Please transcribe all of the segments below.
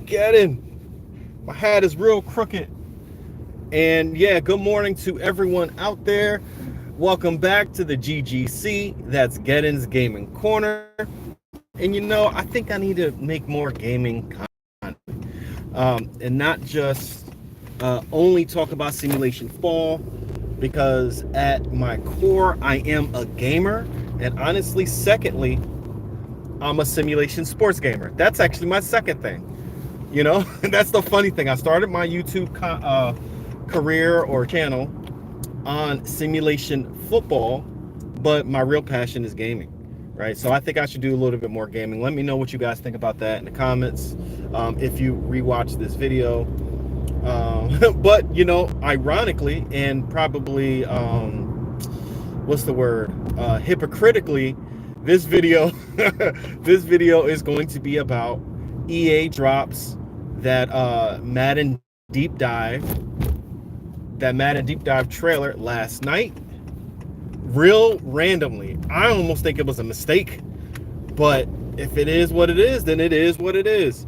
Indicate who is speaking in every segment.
Speaker 1: Getting. My hat is real crooked. And yeah, good morning to everyone out there. Welcome back to the GGC. That's Gettin's Gaming Corner. And I think I need to make more gaming content. And not just only talk about simulation fall, because at my core, I am a gamer. And honestly, secondly, I'm a simulation sports gamer. That's actually my second thing. That's the funny thing. I started my YouTube career or channel on simulation football, but my real passion is gaming, right? So I think I should do a little bit more gaming. Let me know what you guys think about that in the comments. If you rewatch this video, but ironically and probably what's the word? Hypocritically, this video this video is going to be about EA drops that Madden deep dive trailer last night, real randomly. I almost think it was a mistake, but if it is what it is, then it is what it is.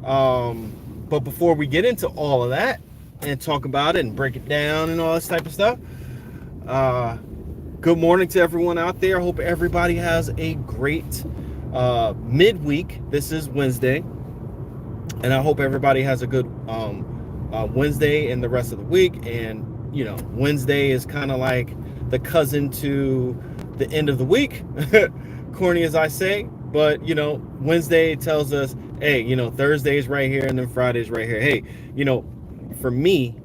Speaker 1: But before we get into all of that and talk about it and break it down and all this type of stuff, good morning to everyone out there. I hope everybody has a great midweek. This is Wednesday, and I hope everybody has a good Wednesday and the rest of the week. And Wednesday is kind of like the cousin to the end of the week, corny as I say, but Wednesday tells us, hey, Thursday is right here and then Friday is right here. Hey, for me,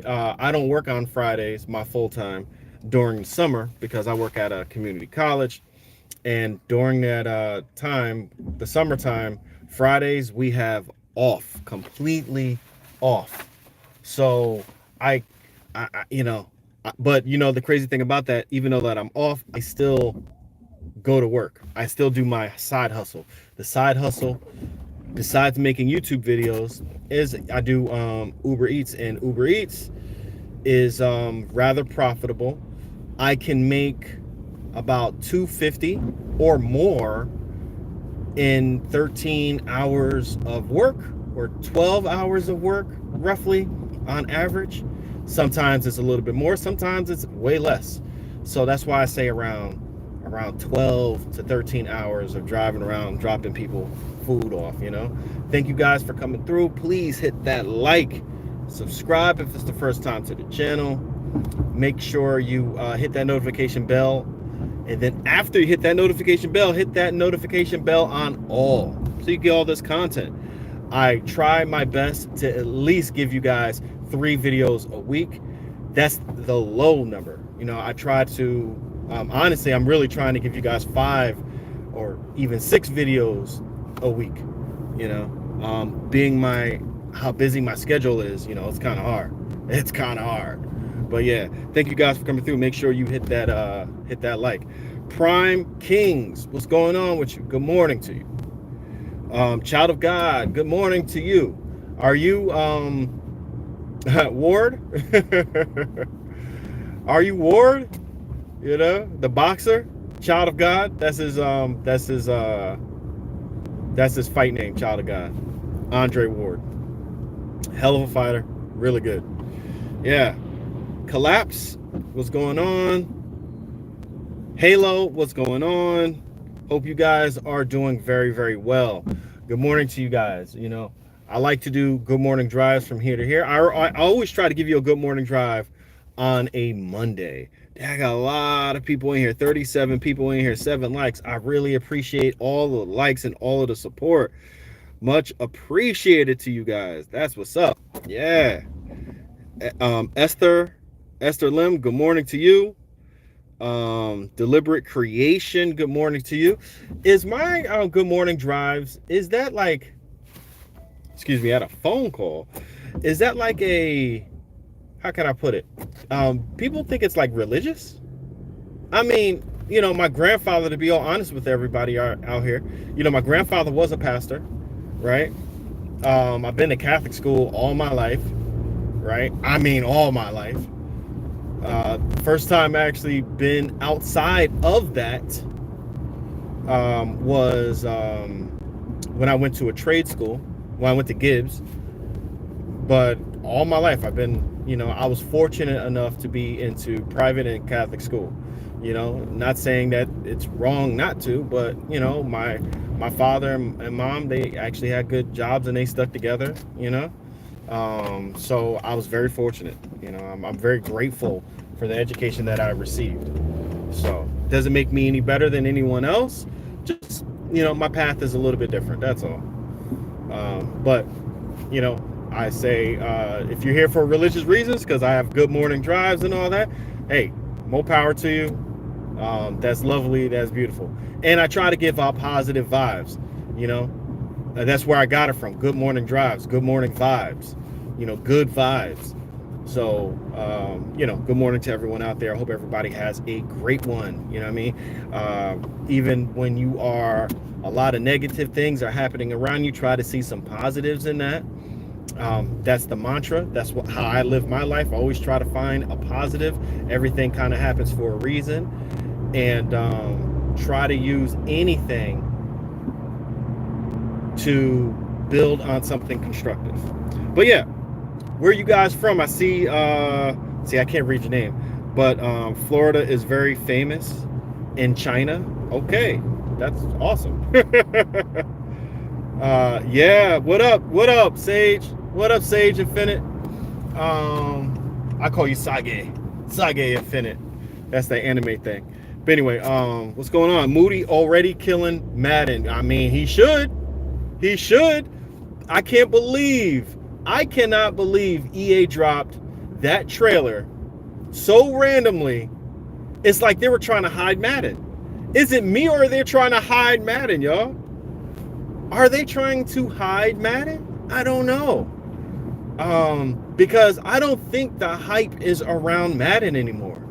Speaker 1: I don't work on Fridays my full time during the summer because I work at a community college, and during that time, the summertime, Fridays we have off, completely off. So but the crazy thing about that, even though that I'm off, I still go to work. I still do my side hustle. The side hustle, besides making YouTube videos, is I do Uber Eats, and Uber Eats is rather profitable. I can make about $250 or more in 13 hours of work, or 12 hours of work, roughly on average. Sometimes it's a little bit more, sometimes it's way less. So that's why I say around 12 to 13 hours of driving around, dropping people food off. Thank you guys for coming through. Please hit that like, subscribe if it's the first time to the channel. Make sure you hit that notification bell, and then after you hit that notification bell on all, so you get all this content. I try my best to at least give you guys 3 videos a week. That's the low number. I try to honestly, I'm really trying to give you guys 5 or even 6 videos a week. Being how busy my schedule is, it's kind of hard. But yeah, thank you guys for coming through. Make sure you hit that like. Prime Kings, what's going on with you? Good morning to you. Child of God, good morning to you. Are you Ward? Are you Ward? The boxer, Child of God. That's his fight name, Child of God. Andre Ward. Hell of a fighter, really good. Yeah. Collapse, what's going on? Halo, what's going on? Hope you guys are doing very, very well. Good morning to you guys. I like to do good morning drives from here to here. I always try to give you a good morning drive on a Monday. I got a lot of people in here, 37 people in here, 7 likes. I really appreciate all the likes and all of the support. Much appreciated to you guys. That's what's up. Yeah. Esther Lim, good morning to you. Deliberate Creation, good morning to you. Is my good morning drives, is that like, excuse me, I had a phone call. Is that like how can I put it? People think it's like religious. I mean, my grandfather, to be all honest with everybody out here, my grandfather was a pastor, right? I've been to Catholic school all my life, right? I mean, all my life. First time I actually been outside of that was when I went to a trade school. Well, I went to Gibbs, but all my life I've been, I was fortunate enough to be into private and Catholic school. Not saying that it's wrong not to, but my father and mom, they actually had good jobs and they stuck together. So I was very fortunate. I'm very grateful for the education that I received. So doesn't make me any better than anyone else. Just my path is a little bit different. That's all. But I say if you're here for religious reasons, because I have good morning drives and all that, hey, more power to you. That's lovely. That's beautiful. And I try to give out positive vibes. That's where I got it from. Good morning drives, good morning vibes, good vibes. So, good morning to everyone out there. I hope everybody has a great one. You know what I mean? Even when you are, a lot of negative things are happening around you, try to see some positives in that. That's the mantra. That's how I live my life. I always try to find a positive. Everything kind of happens for a reason. And try to use anything to build on something constructive. But yeah, where are you guys from? I see, I can't read your name, but Florida is very famous in China. Okay, that's awesome. Yeah, what up, Sage? What up, Sage Infinite? I call you Sage Infinite. That's the anime thing. But anyway, what's going on? Moody already killing Madden. I mean, he should. I cannot believe EA dropped that trailer so randomly. It's like they were trying to hide Madden. Is it me, or are they trying to hide Madden, y'all? Are they trying to hide Madden? I don't know. Because I don't think the hype is around Madden anymore.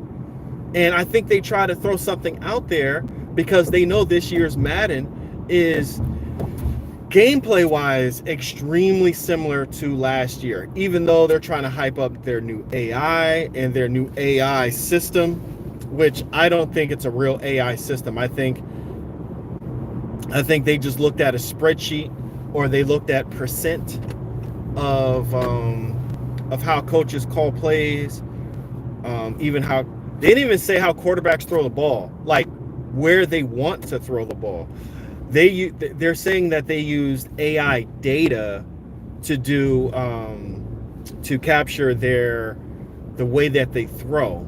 Speaker 1: And I think they try to throw something out there because they know this year's Madden is gameplay-wise extremely similar to last year, even though they're trying to hype up their new AI and their new AI system, which I don't think it's a real AI system. I think they just looked at a spreadsheet, or they looked at percent of how coaches call plays, even how they didn't even say how quarterbacks throw the ball, like where they want to throw the ball. They're saying that they used AI data to do to capture the way that they throw,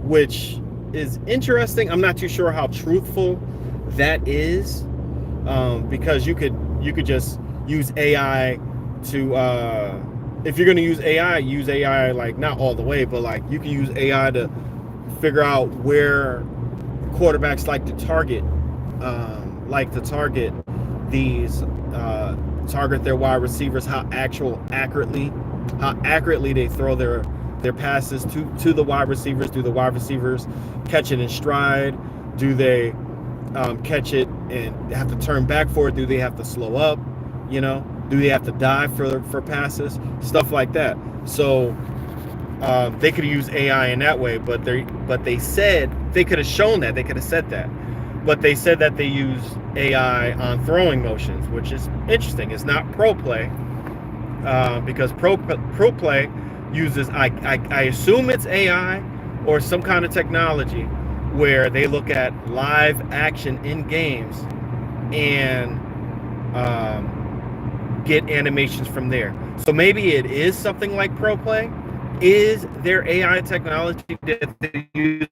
Speaker 1: which is interesting. I'm not too sure how truthful that is, because you could just use AI to if you're going to use AI like not all the way, but like you can use AI to figure out where quarterbacks like to target target their wide receivers, how accurately they throw their passes to the wide receivers. Do the wide receivers catch it in stride? Do they catch it and have to turn back for it? Do they have to slow up? Do they have to dive for passes? Stuff like that. So they could use AI in that way, but they said they could have shown that, they could have said that, but they said that they use AI on throwing motions, which is interesting. It's not pro play, because pro play uses I assume it's AI or some kind of technology where they look at live action in games and get animations from there. So maybe it is something like pro play. Is there AI technology that they use?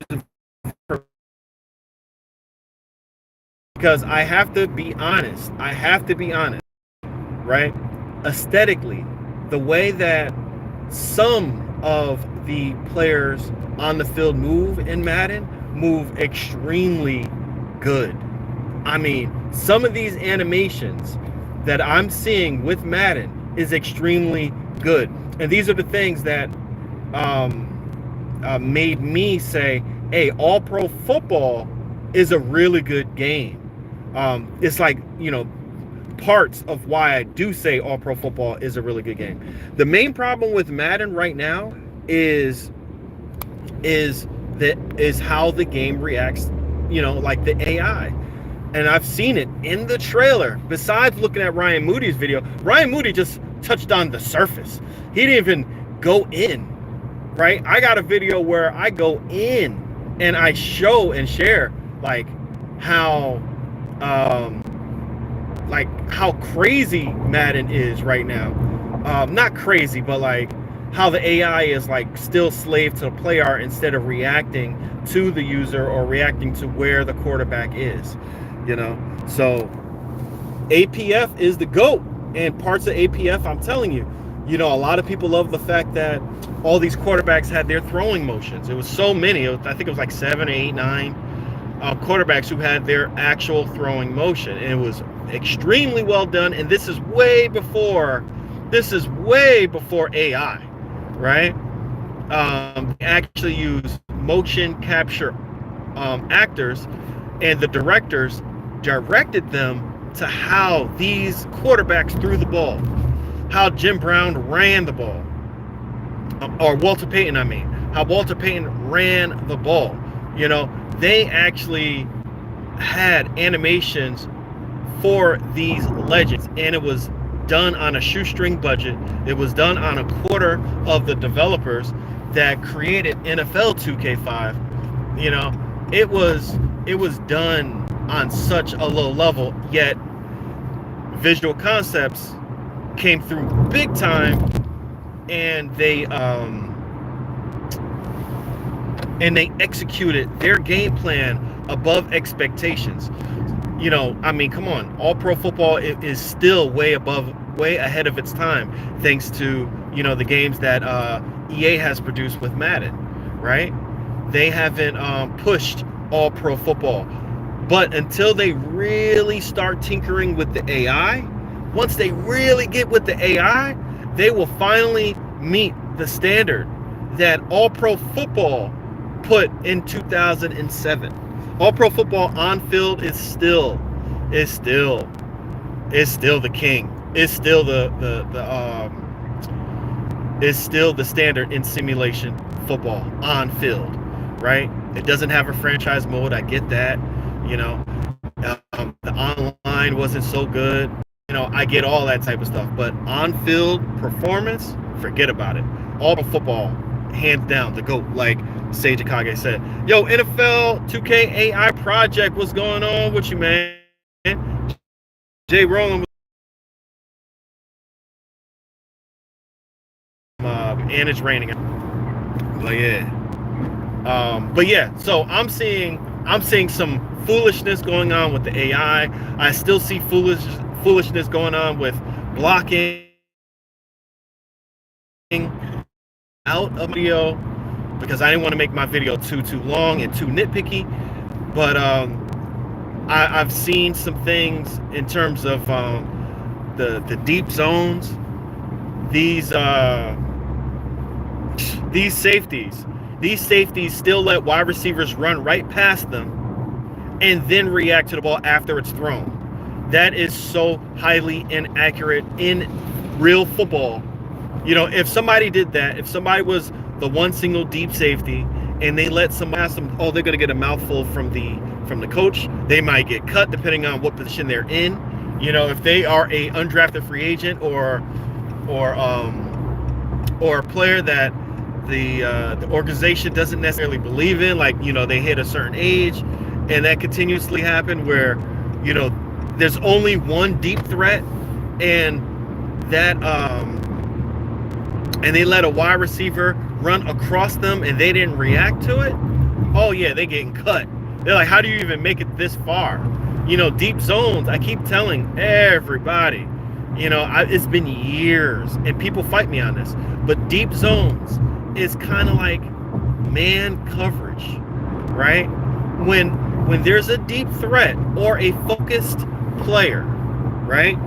Speaker 1: Because I have to be honest, right? Aesthetically, the way that some of the players on the field move in Madden move extremely good. I mean, some of these animations that I'm seeing with Madden is extremely good. And these are the things that made me say, hey, All Pro Football is a really good game. It's like, parts of why I do say All Pro Football is a really good game. The main problem with Madden right now is how the game reacts, like the AI. And I've seen it in the trailer. Besides looking at Ryan Moody's video, Ryan Moody just touched on the surface. He didn't even go in, right? I got a video where I go in and I show and share like how crazy Madden is right now. Not crazy, but like how the AI is like still slave to the play art instead of reacting to the user or reacting to where the quarterback is, you know? So APF is the GOAT, and parts of APF, I'm telling you, you know, a lot of people love the fact that all these quarterbacks had their throwing motions. It was so many, I think it was like 7, 8, 9 quarterbacks who had their actual throwing motion, and it was extremely well done. And this is way before AI, right? They actually use motion capture actors, and the directors directed them to how these quarterbacks threw the ball, how Jim Brown ran the ball, or Walter Payton, how Walter Payton ran the ball. You know, they actually had animations for these legends, and it was done on a shoestring budget. It was done on a quarter of the developers that created NFL 2K5. You know, it was done on such a low level, yet Visual Concepts came through big time, and they executed their game plan above expectations. You know, I mean, come on, all pro football is still way ahead of its time, thanks to, you know, the games that EA has produced with Madden, right? They haven't pushed all pro football, but until they really start tinkering with the AI, once they really get with the AI, they will finally meet the standard that all pro football put in 2007. All pro football on field is still the king. It's still the standard in simulation football on field, right? It doesn't have a franchise mode. I get that, you know. The online wasn't so good, you know. I get all that type of stuff, but on field performance, forget about it. All the football, hands down, the GOAT, like Sage Akage said. Yo, NFL 2K AI project, what's going on with you, man? Jay Rowland and it's raining. But yeah, so I'm seeing some foolishness going on with the AI. I still see foolishness going on with blocking out of video, because I didn't want to make my video too long and too nitpicky. But I've seen some things in terms of the deep zones. These safeties still let wide receivers run right past them and then react to the ball after it's thrown. That is so highly inaccurate in real football. You know, if somebody did that, if somebody was the one single deep safety and they let somebody ask them, oh, they're going to get a mouthful from the coach, they might get cut depending on what position they're in. You know, if they are a undrafted free agent or a player that the organization doesn't necessarily believe in, like, you know, they hit a certain age, and that continuously happen where, you know, there's only one deep threat, and that and they let a wide receiver run across them and they didn't react to it. Oh yeah, they getting cut. They're like, how do you even make it this far? You know, deep zones, I keep telling everybody, you know, it's been years and people fight me on this, but deep zones is kind of like man coverage, right? When there's a deep threat or a focused player, right?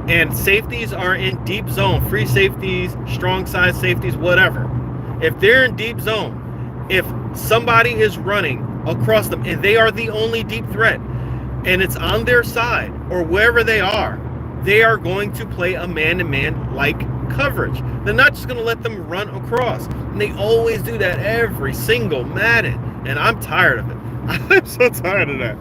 Speaker 1: And safeties are in deep zone, free safeties, strong side safeties, whatever. If they're in deep zone, if somebody is running across them and they are the only deep threat and it's on their side or wherever they are going to play a man-to-man like coverage. They're not just going to let them run across. And they always do that every single Madden. And I'm tired of it. I'm so tired of that.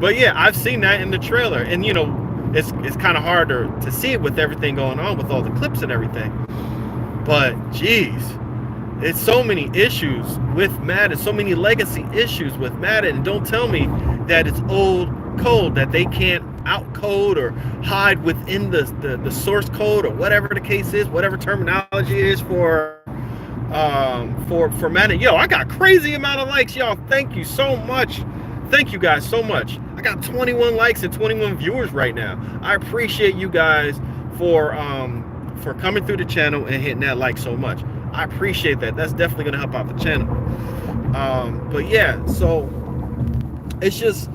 Speaker 1: But yeah, I've seen that in the trailer, and you know, it's kind of harder to see it with everything going on with all the clips and everything. But geez, it's so many issues with Madden, so many legacy issues with Madden. And don't tell me that it's old code that they can't outcode or hide within the source code or whatever the case is, whatever terminology is for Madden. Yo, I got crazy amount of likes, y'all. Thank you so much. Thank you guys so much. I got 21 likes and 21 viewers right now. I appreciate you guys for coming through the channel and hitting that like so much. I appreciate that. That's definitely gonna help out the channel. But yeah, so it's just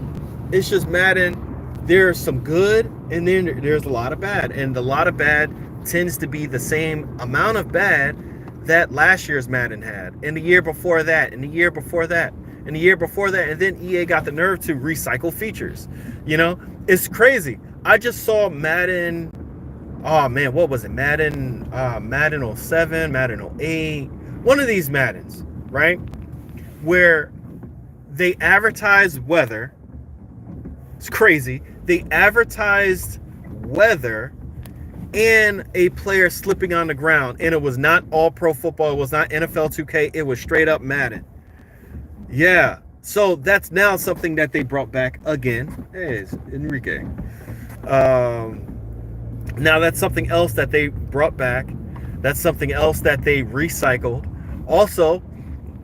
Speaker 1: Madden. There's some good, and then there's a lot of bad, and a lot of bad tends to be the same amount of bad that last year's Madden had, and the year before that, and the year before that, and the year before that, and then EA got the nerve to recycle features. You know, it's crazy. I just saw Madden. Oh man, what was it? Madden 07, Madden 08, one of these Maddens, right? Where they advertised weather. It's crazy. They advertised weather and a player slipping on the ground, and it was not all pro football. It was not NFL 2K. It was straight up Madden. Yeah. So that's now something that they brought back again. Hey, it's Enrique. Now that's something else that they brought back. That's something else that they recycled. Also,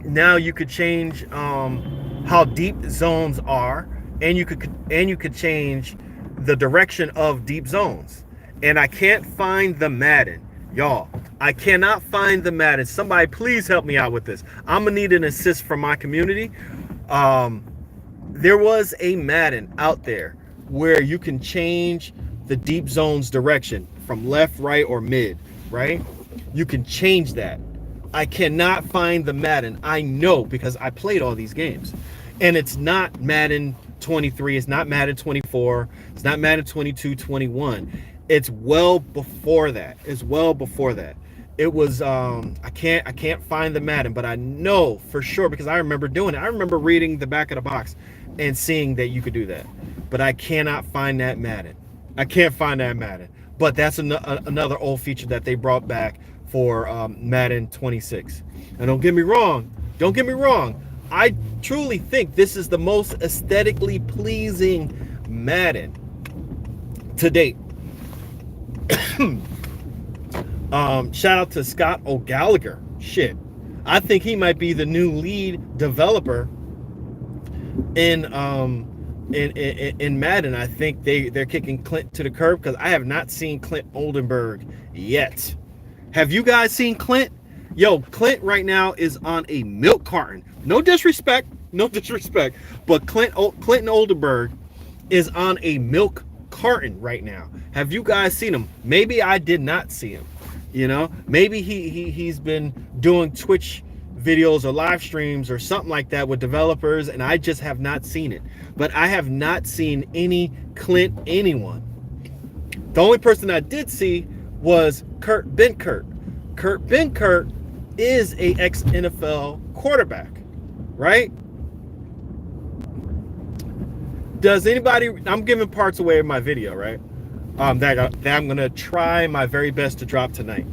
Speaker 1: now you could change how deep zones are, and you could change the direction of deep zones. And I can't find the Madden, y'all. I cannot find the Madden. Somebody please help me out with this. I'm gonna need an assist from my community. There was a Madden out there where you can change the deep zones direction from left, right, or mid, right? You can change that. I cannot find the Madden. I know because I played all these games. And it's not Madden 23, it's not Madden 24, it's not Madden 22, 21. It's well before that. It's well before that. It was I can't find the Madden, but I know for sure because I remember doing it. I remember reading the back of the box and seeing that you could do that. But I cannot find that Madden. I can't find that Madden. But that's another old feature that they brought back for Madden 26. And don't get me wrong, I truly think this is the most aesthetically pleasing Madden to date. Shout out to Scott O'Gallagher. Shit, I think he might be the new lead developer in Madden. I think they're kicking Clint to the curb because I have not seen Clint Oldenburg yet. Have you guys seen Clint? Yo, Clint right now is on a milk carton. No disrespect, but Clinton Oldenburg is on a milk carton right now. Have you guys seen him? Maybe I did not see him. You know, maybe he's been doing Twitch videos or live streams or something like that with developers, and I just have not seen it. But I have not seen any Clint anyone. The only person I did see was Kurt Benkert. Kurt Benkert is a ex-NFL quarterback, right? Does anybody? I'm giving parts away in my video, right? That I'm gonna try my very best to drop tonight.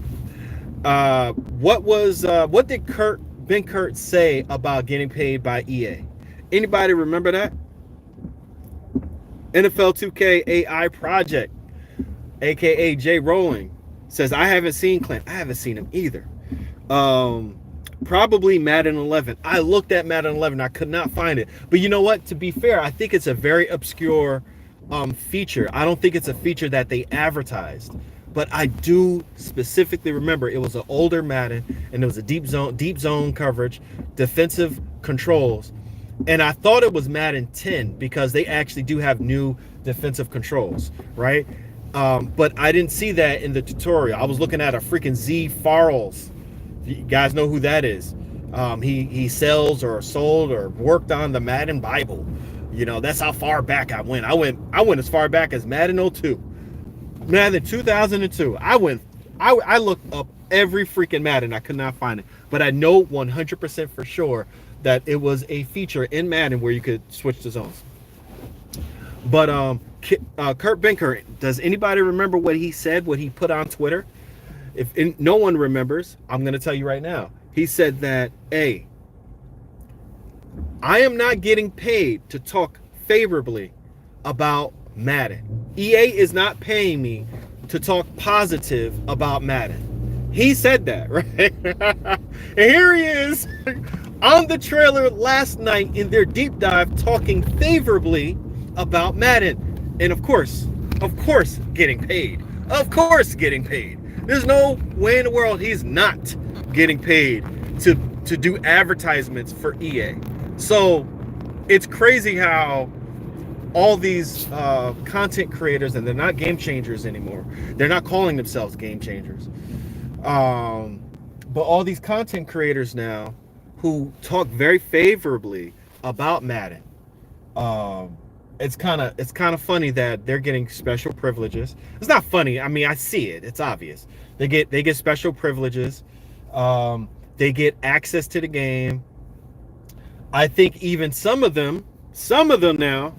Speaker 1: What did Kurt Benkert say about getting paid by EA? Anybody remember that? NFL 2K AI project, aka Jay Rowling, says I haven't seen Clint. I haven't seen him either. Probably Madden 11. I looked at Madden 11. I could not find it. But you know what? To be fair, I think it's a very obscure feature. I don't think it's a feature that they advertised. But I do specifically remember it was an older Madden, and it was a deep zone coverage, defensive controls. And I thought it was Madden 10 because they actually do have new defensive controls, right? But I didn't see that in the tutorial. I was looking at a freaking Z Farrells. You guys know who that is. He sells or sold or worked on the Madden Bible. You know, that's how far back I went. I went as far back as Madden 02. Madden 2002. I looked up every freaking Madden. I could not find it. But I know 100% for sure that it was a feature in Madden where you could switch the zones. But Kurt Benkert, does anybody remember what he said? What he put on Twitter? If no one remembers, I'm going to tell you right now. He said that, hey, I am not getting paid to talk favorably about Madden. EA is not paying me to talk positive about Madden. He said that, right? And here he is on the trailer last night in their deep dive talking favorably about Madden. And of course, getting paid. Of course, getting paid. There's no way in the world he's not getting paid to do advertisements for EA. So it's crazy how all these content creators, and they're not game changers anymore. They're not calling themselves game changers. But all these content creators now who talk very favorably about Madden. It's kind of funny that they're getting special privileges. It's not funny. I mean, I see it. It's obvious. They get special privileges. They get access to the game. I think even some of them now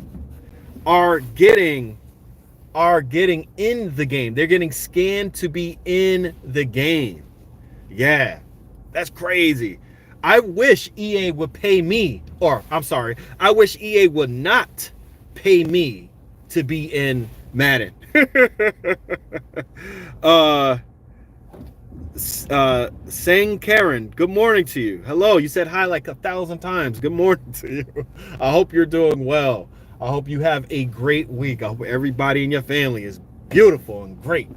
Speaker 1: are getting in the game. They're getting scanned to be in the game. Yeah, that's crazy. I wish EA would pay me, or I'm sorry, I wish EA would not pay me to be in Madden. Saying Karen, good morning to you. Hello, you said hi like 1,000 times. Good morning to you. I hope you're doing well. I hope you have a great week. I hope everybody in your family is beautiful and great.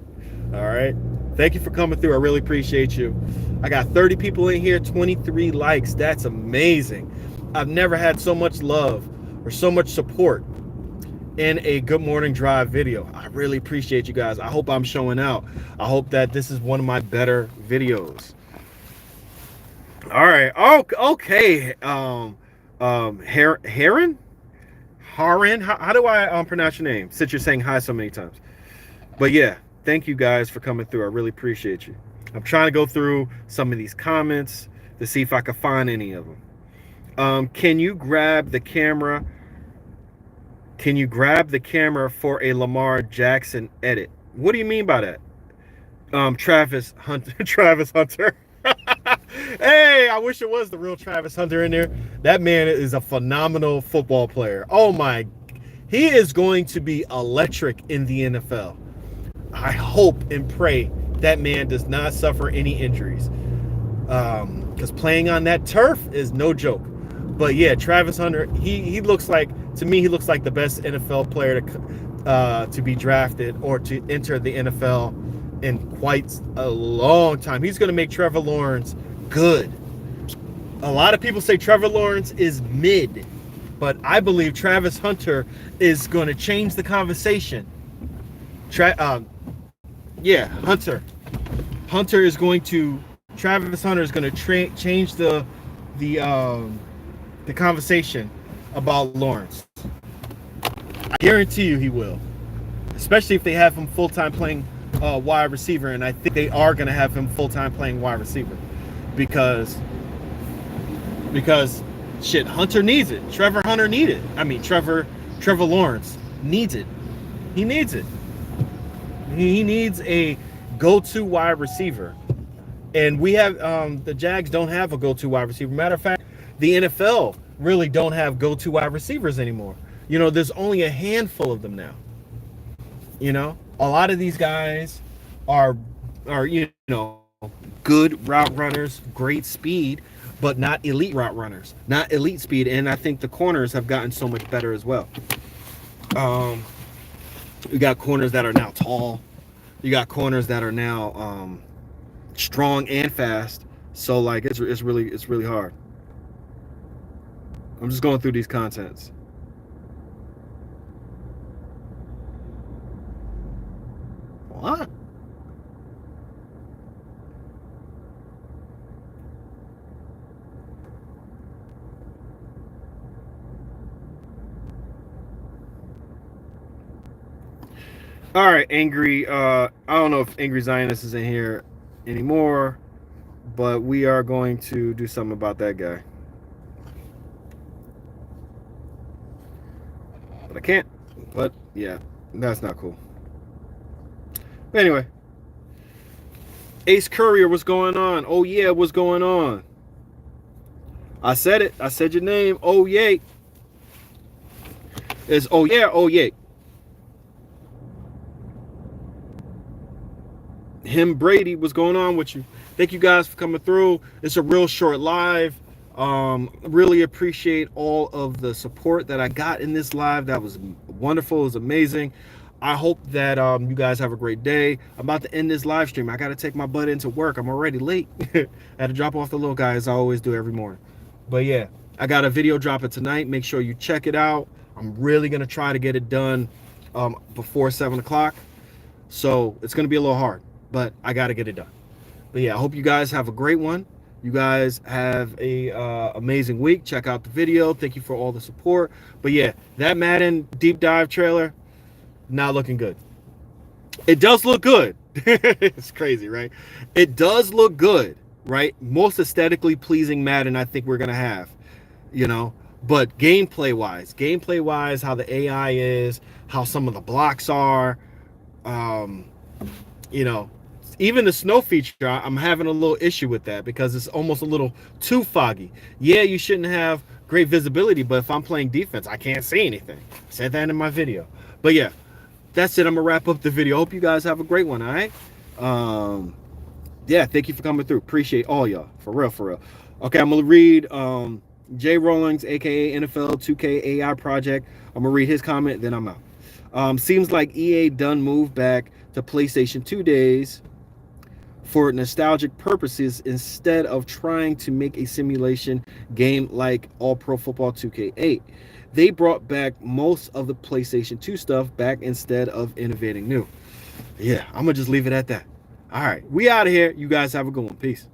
Speaker 1: All right. Thank you for coming through. I really appreciate you. I got 30 people in here, 23 likes. That's amazing. I've never had so much love or so much support in a Good Morning Drive video. I really appreciate you guys. I hope I'm showing out. I hope that this is one of my better videos. All right. Oh, okay. Heron? How do I pronounce your name, since you're saying hi so many times? But yeah, thank you guys for coming through. I really appreciate you. I'm trying to go through some of these comments to see if I can find any of them. Can you grab the camera? Can you grab the camera for a Lamar Jackson edit? What do you mean by that? Travis Hunter. Hey, I wish it was the real Travis Hunter in there. That man is a phenomenal football player. Oh my, he is going to be electric in the NFL. I hope and pray that man does not suffer any injuries. Because playing on that turf is no joke. But yeah, Travis Hunter, he looks like, to me, he looks like the best NFL player to be drafted or to enter the NFL in quite a long time. He's going to make Trevor Lawrence good. A lot of people say Trevor Lawrence is mid, but I believe Travis Hunter is going to change the conversation. Travis Hunter is going to change the conversation about Lawrence. I guarantee you he will, especially if they have him full-time playing wide receiver, and I think they are going to have him full-time playing wide receiver because shit, Hunter needs it. Trevor Hunter needs it. I mean, Trevor Lawrence needs it. He needs it. He needs a go-to wide receiver, and we have the Jags don't have a go-to wide receiver. Matter of fact, the NFL really don't have go-to wide receivers anymore. You know, there's only a handful of them now. You know, a lot of these guys are good route runners, great speed, but not elite route runners, not elite speed. And I think the corners have gotten so much better as well. You got corners that are now tall. You got corners that are now strong and fast. So like it's really hard. I'm just going through these contents. What? All right, Angry. I don't know if Angry Zionist is in here anymore, but we are going to do something about that guy. But I can't But yeah, that's not cool. But anyway, Ace Courier, what's going on? Oh yeah, what's going on? I said it. I said your name. Oh yay. It's oh yeah, oh yay. Him Brady, what's going on with you? Thank you guys for coming through. It's a real short live. Really appreciate all of the support that I got in this live. That was wonderful. It was amazing. I hope that you guys have a great day. I'm about to end this live stream. I got to take my butt into work. I'm already late. I had to drop off the little guy as I always do every morning. But yeah, I got a video dropping tonight. Make sure you check it out. I'm really going to try to get it done before 7 o'clock. So it's going to be a little hard, but I got to get it done. But yeah, I hope you guys have a great one. You guys have a amazing week. Check out the video. Thank you for all the support. But yeah, that Madden deep dive trailer, not looking good. It does look good. It's crazy, right? It does look good, right? Most aesthetically pleasing Madden I think we're going to have, you know. But gameplay wise, how the AI is, how some of the blocks are, you know, even the snow feature, I'm having a little issue with that because it's almost a little too foggy. Yeah, you shouldn't have great visibility, but if I'm playing defense, I can't see anything. I said that in my video. But yeah, that's it. I'm going to wrap up the video. Hope you guys have a great one, all right? Yeah, thank you for coming through. Appreciate all y'all. For real, for real. Okay, I'm going to read Jay Rawlings, a.k.a. NFL 2K AI Project. I'm going to read his comment, then I'm out. Seems like EA done moved back to PlayStation 2 days for nostalgic purposes instead of trying to make a simulation game like All Pro Football 2K8. They brought back most of the PlayStation 2 stuff back instead of innovating new. Yeah, I'm going to just leave it at that. All right, we out of here. You guys have a good one. Peace.